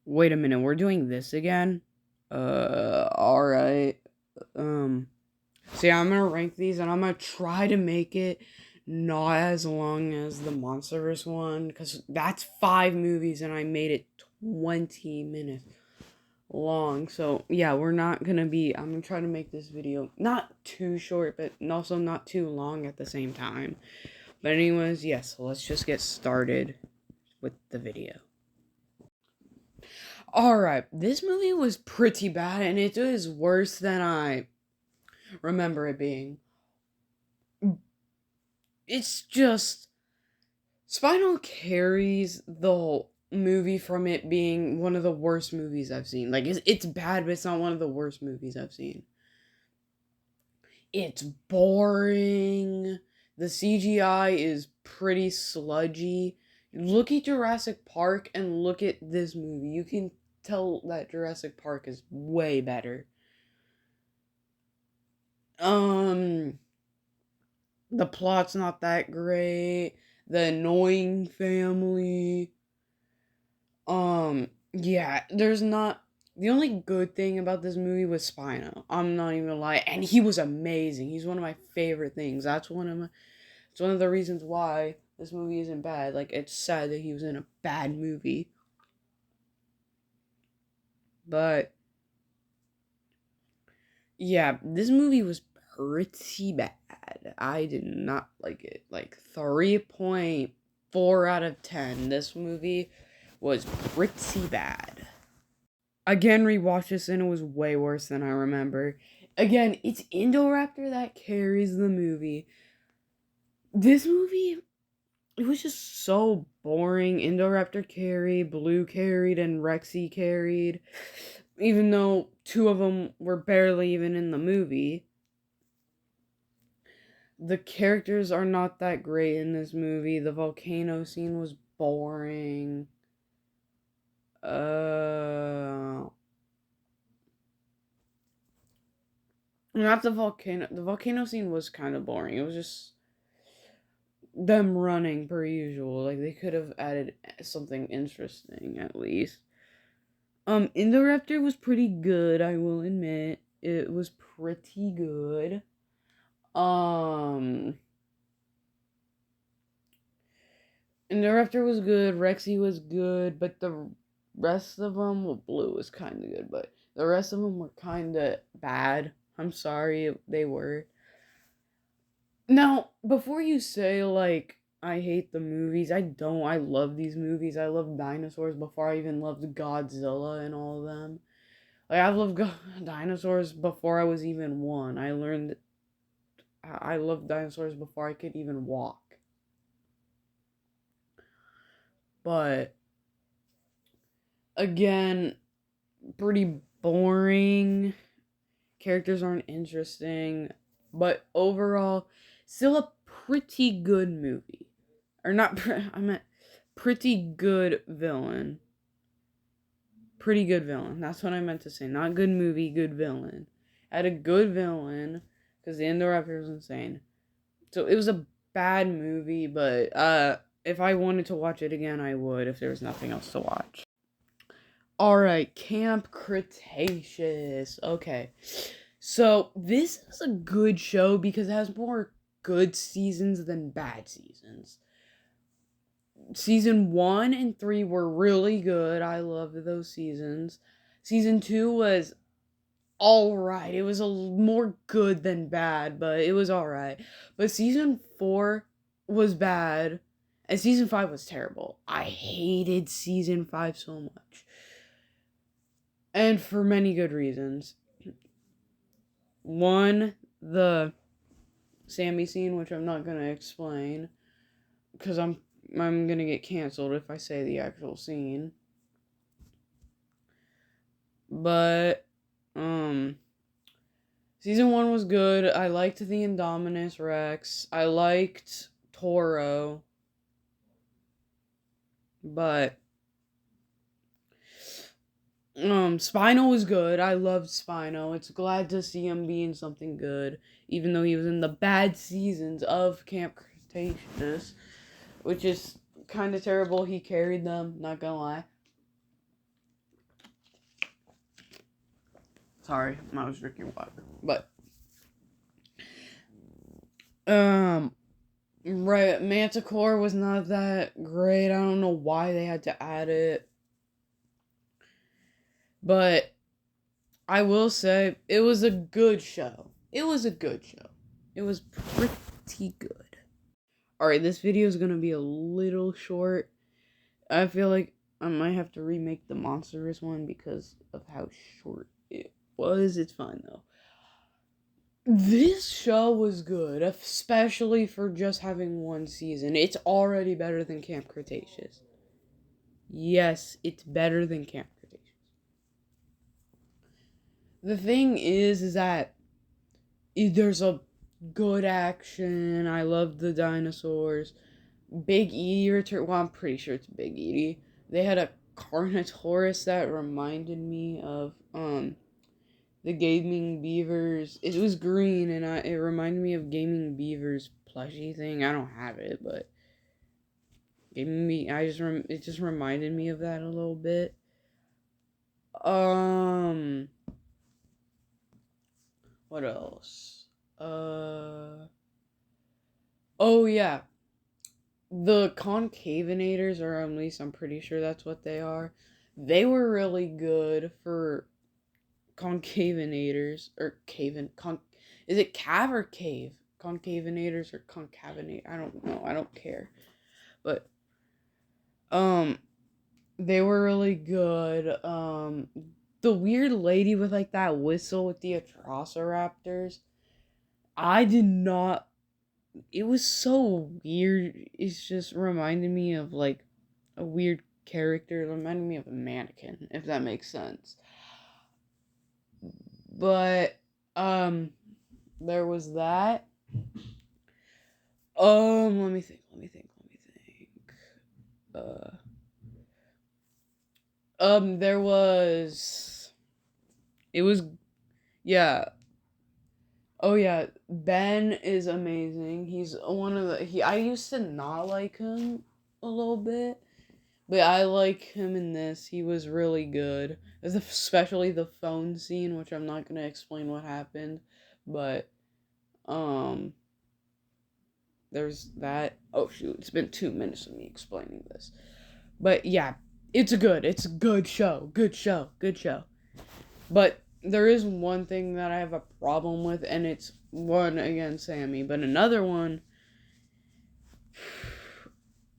Wait a minute, we're doing this again? Alright. See, I'm gonna rank these and I'm gonna try to make it not as long as the Monsterverse one, because that's 5 movies and I made it 20 minutes long. So, yeah, I'm gonna try to make this video not too short, but also not too long at the same time. But anyways, yes, let's just get started with the video. Alright, this movie was pretty bad, and it is worse than I remember it being. It's just, Spinal carries the whole movie from it being one of the worst movies I've seen. Like, it's bad, but it's not one of the worst movies I've seen. It's boring. The CGI is pretty sludgy. Look at Jurassic Park and look at this movie. You can tell that Jurassic Park is way better. The plot's not that great. The annoying family. Yeah, there's not. The only good thing about this movie was Spino. I'm not even gonna lie, and he was amazing. He's one of my favorite things. It's one of the reasons why this movie isn't bad. Like, it's sad that he was in a bad movie, but yeah, this movie was pretty bad. I did not like it. Like 3.4 out of 10. This movie was pretty bad. Again, rewatched this and it was way worse than I remember. Again, it's Indoraptor that carries the movie. This movie, it was just so boring. Indoraptor carried, Blue carried, and Rexy carried. Even though 2 of them were barely even in the movie. The characters are not that great in this movie. The volcano scene was boring. Not the volcano. The volcano scene was kind of boring. It was just them running per usual. Like, they could have added something interesting at least. Indoraptor was pretty good, I will admit. It was pretty good. Indoraptor was good, Rexy was good, but the rest of them, well, Blue was kind of good, but the rest of them were kind of bad. I'm sorry, they were. Now, before you say, like, I hate the movies, I don't. I love these movies. I love dinosaurs before I even loved Godzilla and all of them. Like, I've loved dinosaurs before I was even one. I loved dinosaurs before I could even walk. But, again, pretty boring. Characters aren't interesting. But overall, still a pretty good movie. Or not, I meant pretty good villain. Pretty good villain. That's what I meant to say. Not good movie, good villain. I had a good villain, because the Indoraptor was insane. So it was a bad movie, but if I wanted to watch it again, I would, if there was nothing else to watch. Alright, Camp Cretaceous. Okay. So this is a good show because it has more good seasons than bad seasons. Season 1 and 3 were really good. I loved those seasons. Season 2 was alright. It was more good than bad, but it was alright. But season 4 was bad, and season 5 was terrible. I hated season 5 so much. And for many good reasons. One, the Sammy scene, which I'm not going to explain, because I'm going to get canceled if I say the actual scene. But, season 1 was good. I liked the Indominus Rex. I liked Toro. But, Spino was good. I loved Spino. It's glad to see him being something good, even though he was in the bad seasons of Camp Cretaceous, which is kind of terrible. He carried them, not gonna lie. Sorry, I was drinking water. But, right, Manticore was not that great. I don't know why they had to add it. But I will say, it was a good show. It was a good show. It was pretty good. Alright, this video is gonna be a little short. I feel like I might have to remake the Monstrous one because of how short it was. It's fine though. This show was good, especially for just having one season. It's already better than Camp Cretaceous. Yes, it's better than Camp Cretaceous. The thing is that there's a good action. I love the dinosaurs. Big Edie return. Well, I'm pretty sure it's Big Edie. They had a Carnotaurus that reminded me of the Gaming Beavers. It was green and it reminded me of Gaming Beavers plushie thing. I don't have it, but it just reminded me of that a little bit. What else? Oh yeah. The Concavenators, or at least I'm pretty sure that's what they are. They were really good for Concavenators, or is it Cav or Cave? Concavenators or Concavenate? I don't know. I don't care. But, they were really good. The weird lady with, like, that whistle with the Atrociraptors. I did not. It was so weird. It's just reminded me of, like, a weird character. It reminded me of a mannequin, if that makes sense. But, there was that. Let me think. There was. It was. Yeah. Oh, yeah. Ben is amazing. He's one of the. I used to not like him a little bit, but I like him in this. He was really good. Especially the phone scene, which I'm not going to explain what happened, but, there's that. Oh, shoot. It's been 2 minutes of me explaining this. But, yeah. It's a good show. Good show. But there is one thing that I have a problem with, and it's one against Sammy. But another one,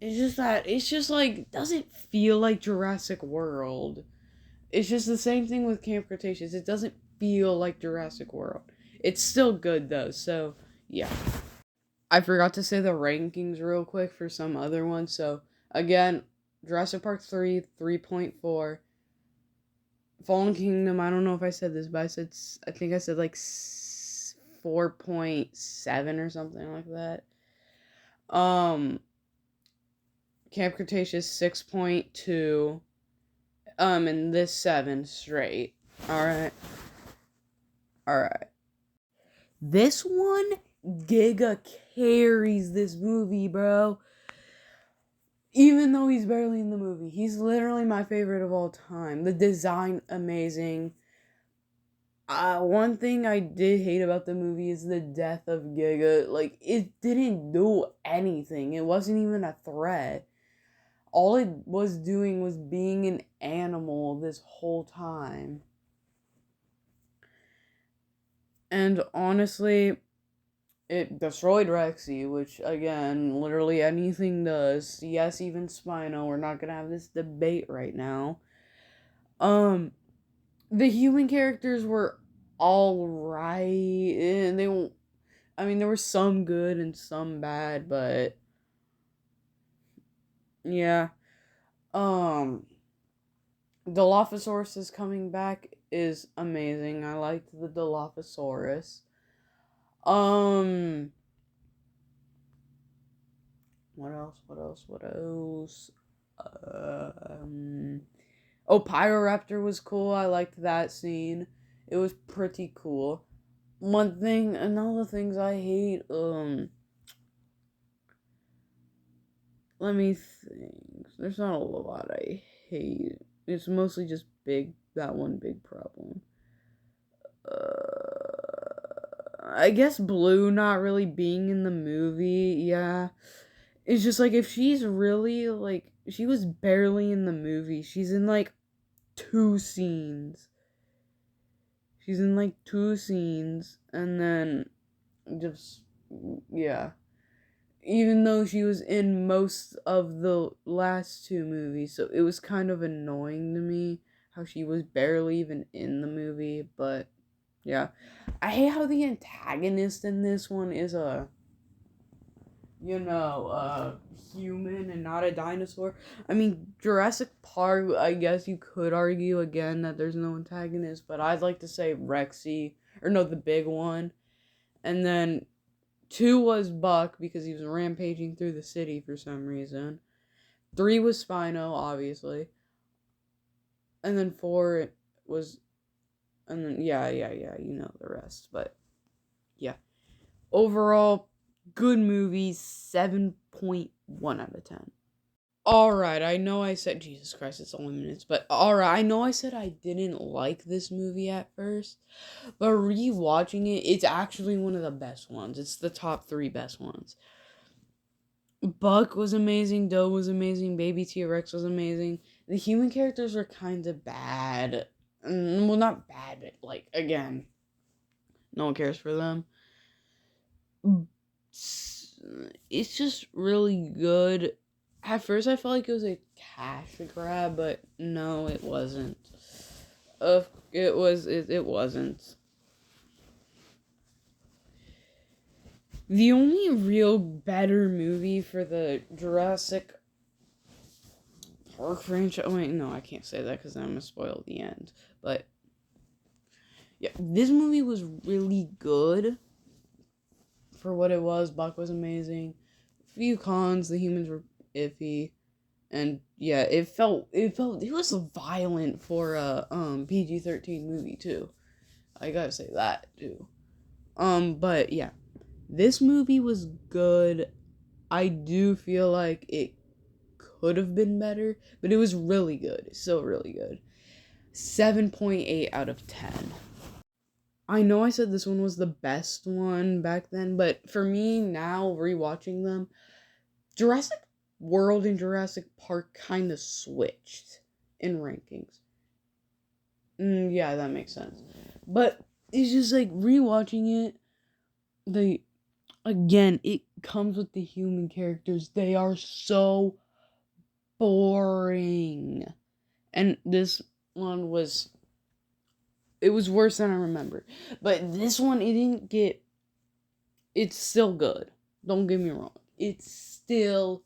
it's just like, doesn't feel like Jurassic World. It's just the same thing with Camp Cretaceous. It doesn't feel like Jurassic World. It's still good though, so yeah. I forgot to say the rankings real quick for some other ones. So again, Jurassic Park 3, 3.4. Fallen Kingdom, I don't know if I said this, but I think I said like 4.7 or something like that. Camp Cretaceous 6.2. And this 7 straight. Alright. This one, Giga carries this movie, bro. Even though he's barely in the movie. He's literally my favorite of all time. The design, amazing. One thing I did hate about the movie is the death of Giga. Like, it didn't do anything. It wasn't even a threat. All it was doing was being an animal this whole time. And honestly, it destroyed Rexy, which, again, literally anything does. Yes, even Spino. We're not gonna have this debate right now. The human characters were alright, and there were some good and some bad, but yeah. Dilophosaurus is coming back is amazing. I liked the Dilophosaurus. What else? Oh, Pyroraptor was cool. I liked that scene. It was pretty cool. Another things I hate, let me think. There's not a lot I hate. It's mostly just that one big problem. I guess Blue not really being in the movie, yeah. It's just like if she's really like she was barely in the movie. She's in like two scenes. She's in like two scenes and then just yeah. Even though she was in most of the last two movies, so it was kind of annoying to me how she was barely even in the movie, but yeah. I hate how the antagonist in this one is a human and not a dinosaur. I mean, Jurassic Park, I guess you could argue again that there's no antagonist, but I'd like to say Rexy, or no, the big one. And then 2 was Buck because he was rampaging through the city for some reason. 3 was Spino, obviously. And then 4 was, and then, yeah, you know the rest. But, yeah. Overall, good movie, 7.1 out of 10. Alright, I know I said, Jesus Christ, it's only minutes, but alright, I know I said I didn't like this movie at first, but rewatching it, it's actually one of the best ones. It's the top 3 best ones. Buck was amazing, Doe was amazing, Baby T-Rex was amazing. The human characters were kind of bad. Well, not bad, but, like, again, no one cares for them. It's just really good. At first, I felt like it was a cash grab, but no, it wasn't. It wasn't. The only real better movie for the Jurassic Park franchise. Oh, wait, no, I can't say that because I'm gonna spoil the end. But yeah, this movie was really good for what it was. Buck was amazing. A few cons, the humans were iffy. And yeah, it was violent for a PG-13 movie too. I gotta say that too. But yeah, this movie was good. I do feel like it could have been better, but it was really good. It's still really good. 7.8 out of 10. I know I said this one was the best one back then, but for me now, rewatching them, Jurassic World and Jurassic Park kind of switched in rankings. Yeah, that makes sense. But it's just like rewatching it, it comes with the human characters. They are so boring. And this one was worse than I remembered. But this one it's still good. Don't get me wrong. It's still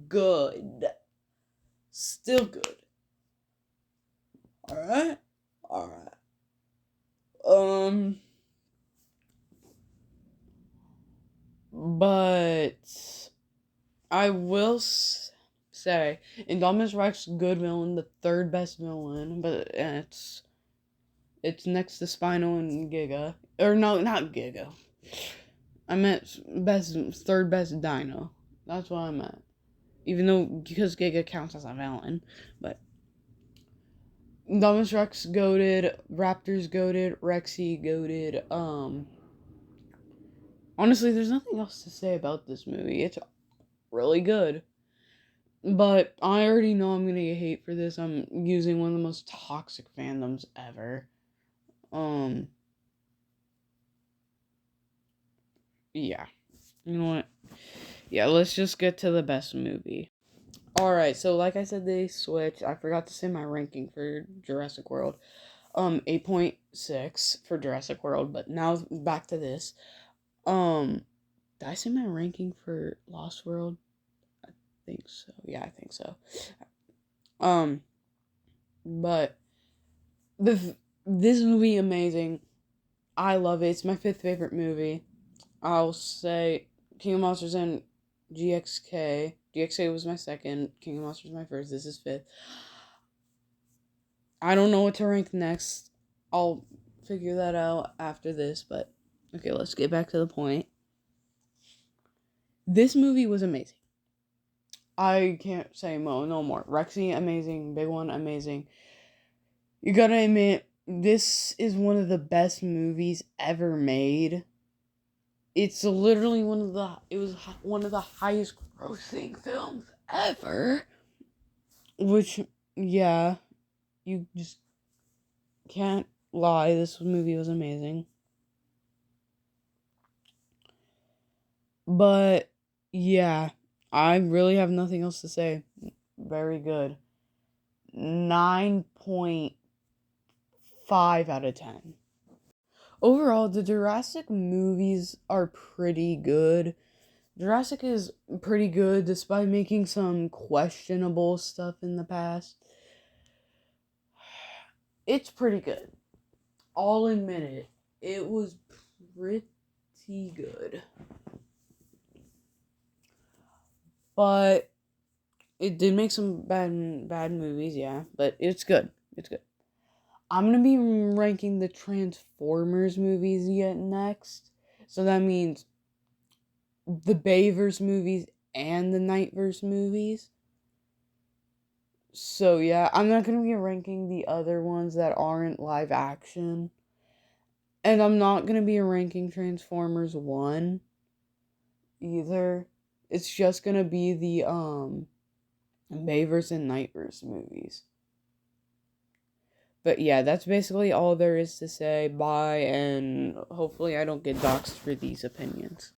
good. Still good. Alright? Alright. But I will say Indominus Rex, good villain, the third best villain, but it's next to Spino and Giga. Or no, not Giga. I meant third best dino. That's what I meant. Even though, because Giga counts as a villain. But Indominus Rex goated, Raptors goated, Rexy goated. Honestly, there's nothing else to say about this movie. It's really good. But I already know I'm gonna get hate for this. I'm using one of the most toxic fandoms ever. Yeah. You know what? Yeah, let's just get to the best movie. Alright, so like I said, they switched. I forgot to say my ranking for Jurassic World. 8.6 for Jurassic World, but now back to this. Did I say my ranking for Lost World? I think so. Yeah, I think so. But this movie amazing. I love it. It's my 5th favorite movie. I'll say King of Monsters and GXK. GXK was my 2nd. King of Monsters my 1st. This is 5th. I don't know what to rank next. I'll figure that out after this, but okay, let's get back to the point. This movie was amazing. I can't say no more. Rexy, amazing. Big One, amazing. You gotta admit, this is one of the best movies ever made. It's literally one of the highest grossing films ever. Which, yeah, you just can't lie. This movie was amazing. But, yeah, I really have nothing else to say. Very good. 9.5 out of 10. Overall, the Jurassic movies are pretty good. Jurassic is pretty good despite making some questionable stuff in the past. It's pretty good. I'll admit it. It was pretty good. But it did make some bad movies, yeah. But it's good. It's good. I'm gonna be ranking the Transformers movies yet next. So that means the Bayverse movies and the Nightverse movies. So yeah, I'm not gonna be ranking the other ones that aren't live action. And I'm not gonna be ranking Transformers 1 either. It's just gonna be the Bayverse and Nightverse movies. But yeah, that's basically all there is to say. Bye, and hopefully I don't get doxxed for these opinions.